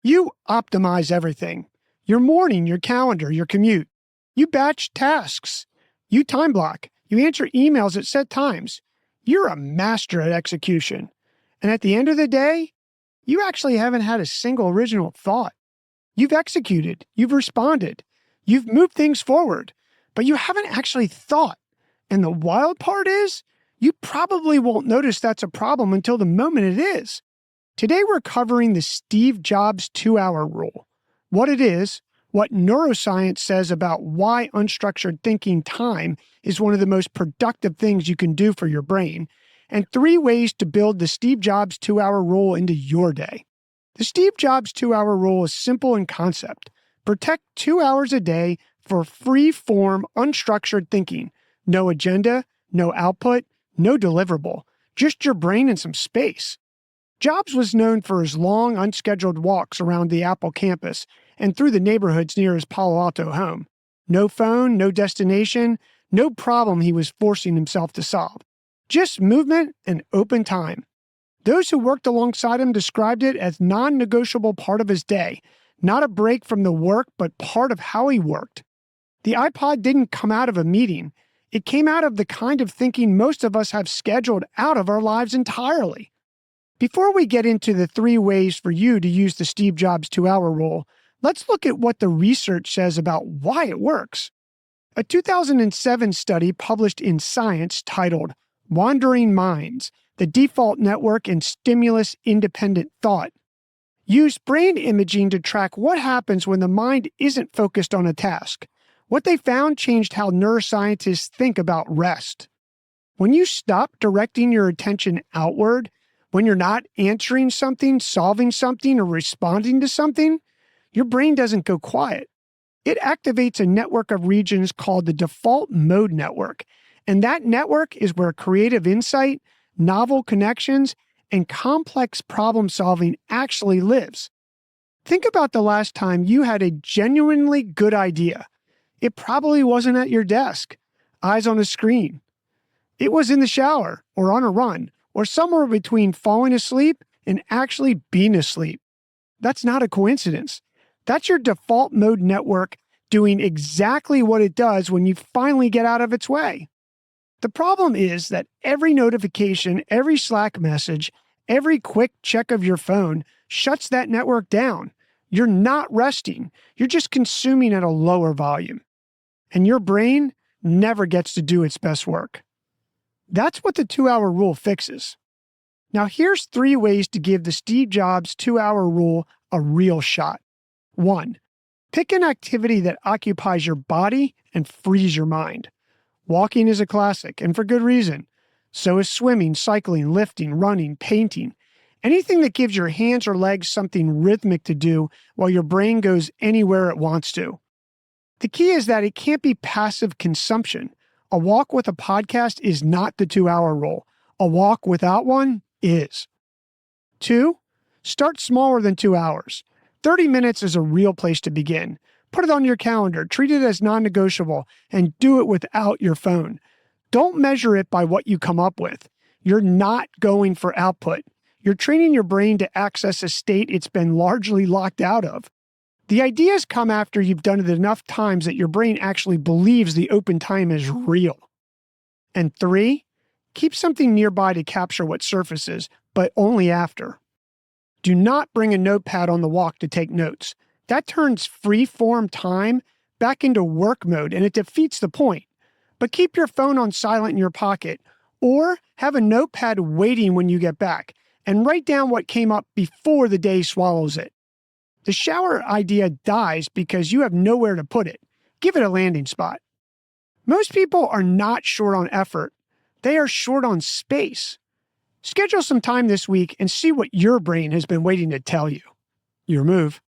You optimize everything. Your morning, your calendar, your commute. You batch tasks. You time block. You answer emails at set times. You're a master at execution. And at the end of the day, you actually haven't had a single original thought. You've executed. You've responded. You've moved things forward. But you haven't actually thought. And the wild part is, you probably won't notice that's a problem until the moment it is. Today we're covering the Steve Jobs 2-hour rule. What it is, what neuroscience says about why unstructured thinking time is one of the most productive things you can do for your brain, and 3 ways to build the Steve Jobs 2-hour rule into your day. The Steve Jobs 2-hour rule is simple in concept. Protect 2 hours a day for free-form, unstructured thinking. No agenda, no output, no deliverable. Just your brain and some space. Jobs was known for his long, unscheduled walks around the Apple campus and through the neighborhoods near his Palo Alto home. No phone, no destination, no problem he was forcing himself to solve. Just movement and open time. Those who worked alongside him described it as non-negotiable part of his day, not a break from the work, but part of how he worked. The iPod didn't come out of a meeting. It came out of the kind of thinking most of us have scheduled out of our lives entirely. Before we get into the 3 ways for you to use the Steve Jobs 2-hour rule, let's look at what the research says about why it works. A 2007 study published in Science titled Wandering Minds, the Default Network in Stimulus-Independent Thought, used brain imaging to track what happens when the mind isn't focused on a task. What they found changed how neuroscientists think about rest. When you stop directing your attention outward, when you're not answering something, solving something, or responding to something, your brain doesn't go quiet. It activates a network of regions called the default mode network, and that network is where creative insight, novel connections, and complex problem-solving actually lives. Think about the last time you had a genuinely good idea. It probably wasn't at your desk, eyes on a screen. It was in the shower, or on a run, or somewhere between falling asleep and actually being asleep. That's not a coincidence. That's your default mode network doing exactly what it does when you finally get out of its way. The problem is that every notification, every Slack message, every quick check of your phone shuts that network down. You're not resting. You're just consuming at a lower volume. And your brain never gets to do its best work. That's what the 2-hour rule fixes. Now here's 3 ways to give the Steve Jobs 2-hour rule a real shot. 1. Pick an activity that occupies your body and frees your mind. Walking is a classic, and for good reason. So is swimming, cycling, lifting, running, painting. Anything that gives your hands or legs something rhythmic to do while your brain goes anywhere it wants to. The key is that it can't be passive consumption. A walk with a podcast is not the 2-hour rule. A walk without one is. 2. Start smaller than 2 hours. 30 minutes is a real place to begin. Put it on your calendar, treat it as non-negotiable, and do it without your phone. Don't measure it by what you come up with. You're not going for output. You're training your brain to access a state it's been largely locked out of. The ideas come after you've done it enough times that your brain actually believes the open time is real. And 3, keep something nearby to capture what surfaces, but only after. Do not bring a notepad on the walk to take notes. That turns free-form time back into work mode, and it defeats the point. But keep your phone on silent in your pocket, or have a notepad waiting when you get back, and write down what came up before the day swallows it. The shower idea dies because you have nowhere to put it. Give it a landing spot. Most people are not short on effort. They are short on space. Schedule some time this week and see what your brain has been waiting to tell you. Your move.